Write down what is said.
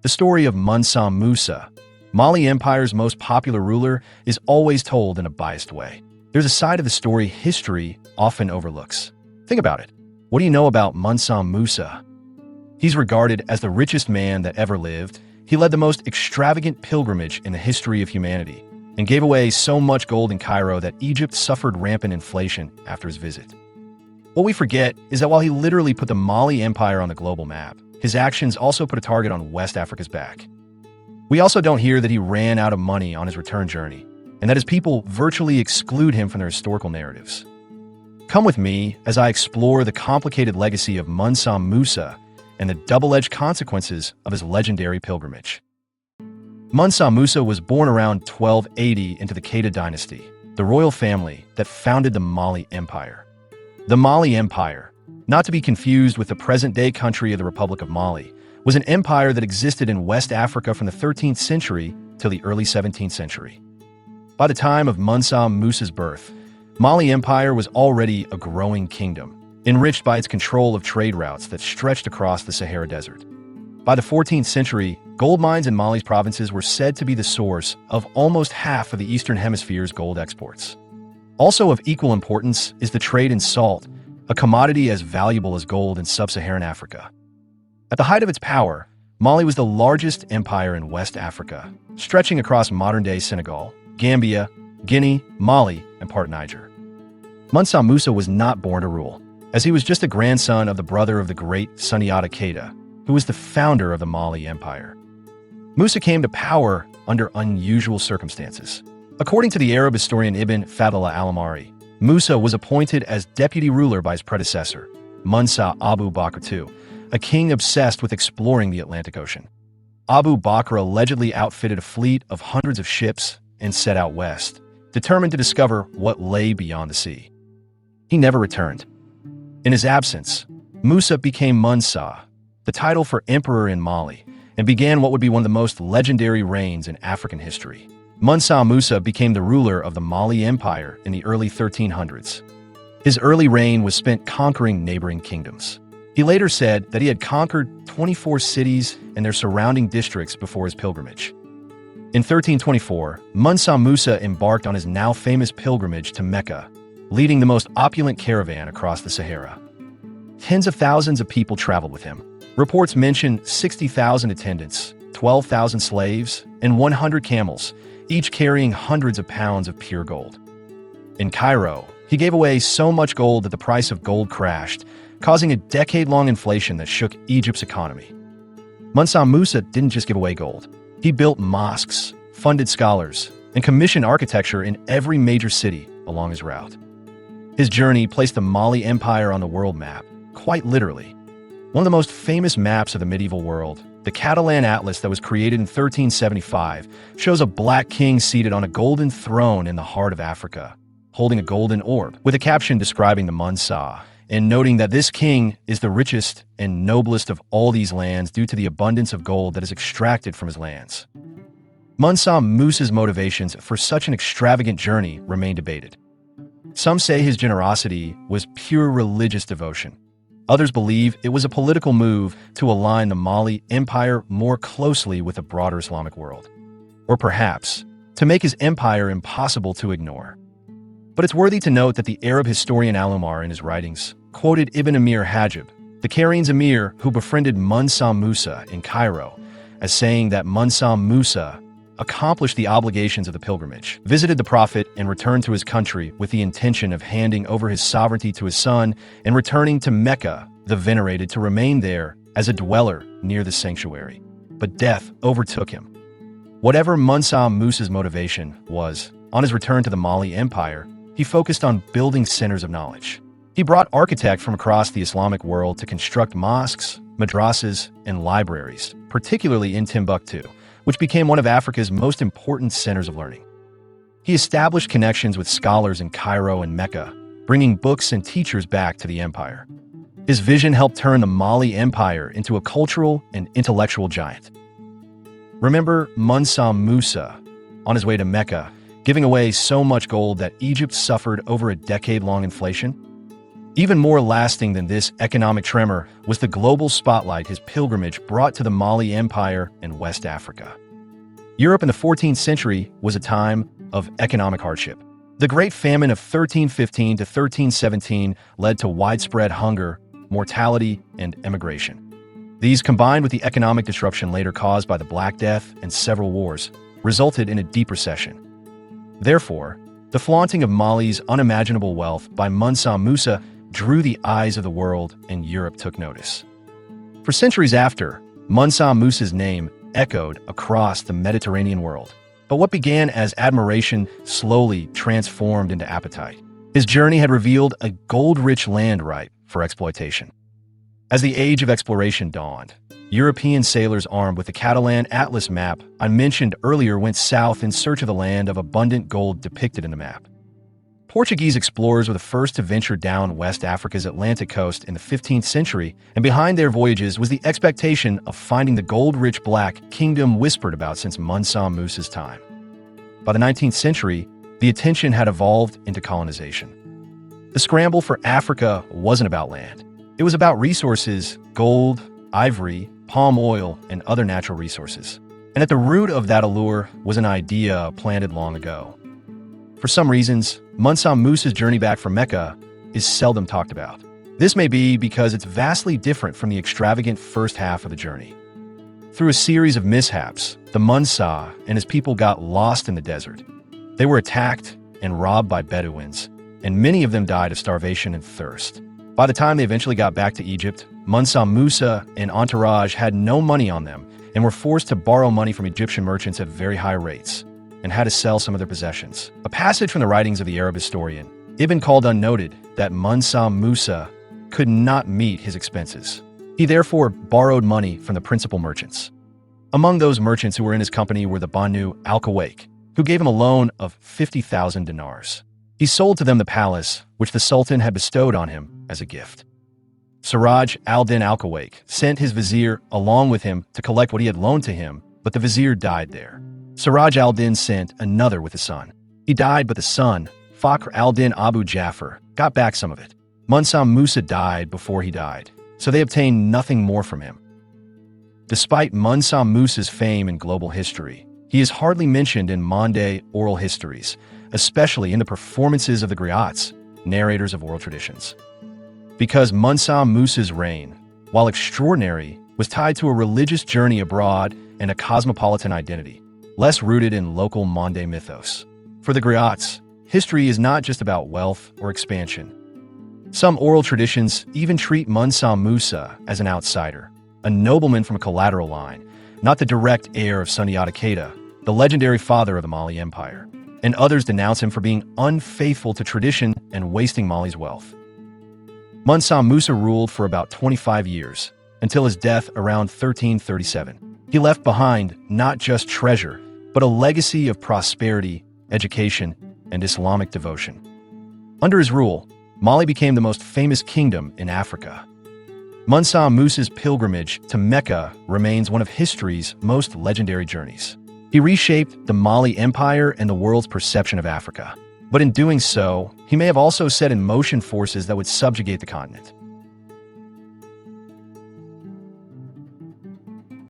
The story of Mansa Musa, Mali Empire's most popular ruler, is always told in a biased way. There's a side of the story history often overlooks. Think about it. What do you know about Mansa Musa? He's regarded as the richest man that ever lived. He led the most extravagant pilgrimage in the history of humanity and gave away so much gold in Cairo that Egypt suffered rampant inflation after his visit. What we forget is that while he literally put the Mali Empire on the global map, his actions also put a target on West Africa's back. We also don't hear that he ran out of money on his return journey, and that his people virtually exclude him from their historical narratives. Come with me as I explore the complicated legacy of Mansa Musa and the double-edged consequences of his legendary pilgrimage. Mansa Musa was born around 1280 into the Keita dynasty, the royal family that founded the Mali Empire. The Mali Empire, not to be confused with the present-day country of the Republic of Mali, was an empire that existed in West Africa from the 13th century till the early 17th century. By the time of Mansa Musa's birth, Mali Empire was already a growing kingdom, enriched by its control of trade routes that stretched across the Sahara Desert. By the 14th century, gold mines in Mali's provinces were said to be the source of almost half of the Eastern Hemisphere's gold exports. Also of equal importance is the trade in salt, a commodity as valuable as gold in sub-Saharan Africa. At the height of its power, Mali was the largest empire in West Africa, stretching across modern-day Senegal, Gambia, Guinea, Mali, and part Niger. Mansa Musa was not born to rule, as he was just a grandson of the brother of the great Sundiata Keita, who was the founder of the Mali Empire. Musa came to power under unusual circumstances. According to the Arab historian Ibn Fadlallah al-Amari, Musa was appointed as deputy ruler by his predecessor, Musa Abu Bakr II, a king obsessed with exploring the Atlantic Ocean. Abu Bakr allegedly outfitted a fleet of hundreds of ships and set out west, determined to discover what lay beyond the sea. He never returned. In his absence, Musa became Mansa, the title for emperor in Mali, and began what would be one of the most legendary reigns in African history. Mansa Musa became the ruler of the Mali Empire in the early 1300s. His early reign was spent conquering neighboring kingdoms. He later said that he had conquered 24 cities and their surrounding districts before his pilgrimage. In 1324, Mansa Musa embarked on his now famous pilgrimage to Mecca, leading the most opulent caravan across the Sahara. Tens of thousands of people traveled with him. Reports mention 60,000 attendants, 12,000 slaves, and 100 camels, each carrying hundreds of pounds of pure gold. In Cairo, he gave away so much gold that the price of gold crashed, causing a decade-long inflation that shook Egypt's economy. Mansa Musa didn't just give away gold. He built mosques, funded scholars, and commissioned architecture in every major city along his route. His journey placed the Mali Empire on the world map, quite literally. One of the most famous maps of the medieval world, the Catalan Atlas that was created in 1375, shows a black king seated on a golden throne in the heart of Africa, holding a golden orb, with a caption describing the Mansa, and noting that this king is the richest and noblest of all these lands due to the abundance of gold that is extracted from his lands. Mansa Musa's motivations for such an extravagant journey remain debated. Some say his generosity was pure religious devotion. Others believe it was a political move to align the Mali Empire more closely with the broader Islamic world. Or perhaps, to make his empire impossible to ignore. But it's worthy to note that the Arab historian Al-Umar in his writings quoted Ibn Amir Hajib, the Carian's emir who befriended Mansa Musa in Cairo, as saying that Mansa Musa accomplished the obligations of the pilgrimage, visited the Prophet, and returned to his country with the intention of handing over his sovereignty to his son and returning to Mecca, the venerated, to remain there as a dweller near the sanctuary. But death overtook him. Whatever Mansa Musa's motivation was, on his return to the Mali Empire, he focused on building centers of knowledge. He brought architects from across the Islamic world to construct mosques, madrasas, and libraries, particularly in Timbuktu, which became one of Africa's most important centers of learning. He established connections with scholars in Cairo and Mecca, bringing books and teachers back to the empire. His vision helped turn the Mali Empire into a cultural and intellectual giant. Remember Mansa Musa, on his way to Mecca, giving away so much gold that Egypt suffered over a decade-long inflation? Even more lasting than this economic tremor was the global spotlight his pilgrimage brought to the Mali Empire and West Africa. Europe in the 14th century was a time of economic hardship. The Great Famine of 1315 to 1317 led to widespread hunger, mortality, and emigration. These, combined with the economic disruption later caused by the Black Death and several wars, resulted in a deep recession. Therefore, the flaunting of Mali's unimaginable wealth by Mansa Musa drew the eyes of the world, and Europe took notice. For centuries after, Mansa Musa's name echoed across the Mediterranean world. But what began as admiration slowly transformed into appetite. His journey had revealed a gold-rich land ripe for exploitation. As the age of exploration dawned, European sailors armed with the Catalan Atlas map I mentioned earlier went south in search of the land of abundant gold depicted in the map. Portuguese explorers were the first to venture down West Africa's Atlantic coast in the 15th century, and behind their voyages was the expectation of finding the gold-rich Black Kingdom whispered about since Mansa Musa's time. By the 19th century, the attention had evolved into colonization. The scramble for Africa wasn't about land. It was about resources, gold, ivory, palm oil, and other natural resources. And at the root of that allure was an idea planted long ago. For some reasons, Mansa Musa's journey back from Mecca is seldom talked about. This may be because it's vastly different from the extravagant first half of the journey. Through a series of mishaps, the Mansa and his people got lost in the desert. They were attacked and robbed by Bedouins, and many of them died of starvation and thirst. By the time they eventually got back to Egypt, Mansa Musa and entourage had no money on them and were forced to borrow money from Egyptian merchants at very high rates, and had to sell some of their possessions. A passage from the writings of the Arab historian Ibn Khaldun noted that Mansa Musa could not meet his expenses. He therefore borrowed money from the principal merchants. Among those merchants who were in his company were the Banu al-Qawaik, who gave him a loan of 50,000 dinars. He sold to them the palace, which the Sultan had bestowed on him as a gift. Siraj al-Din al-Qawaik sent his vizier along with him to collect what he had loaned to him, but the vizier died there. Siraj al-Din sent another with the son. He died, but the son, Fakhr al-Din Abu Jafar, got back some of it. Mansa Musa died before he died, so they obtained nothing more from him. Despite Mansa Musa's fame in global history, he is hardly mentioned in Mande oral histories, especially in the performances of the griots, narrators of oral traditions. Because Mansa Musa's reign, while extraordinary, was tied to a religious journey abroad and a cosmopolitan identity, less rooted in local Mande mythos. For the griots, history is not just about wealth or expansion. Some oral traditions even treat Mansa Musa as an outsider, a nobleman from a collateral line, not the direct heir of Sundiata Keita, the legendary father of the Mali Empire, and others denounce him for being unfaithful to tradition and wasting Mali's wealth. Mansa Musa ruled for about 25 years, until his death around 1337. He left behind not just treasure, but a legacy of prosperity, education, and Islamic devotion. Under his rule, Mali became the most famous kingdom in Africa. Mansa Musa's pilgrimage to Mecca remains one of history's most legendary journeys. He reshaped the Mali Empire and the world's perception of Africa. But in doing so, he may have also set in motion forces that would subjugate the continent.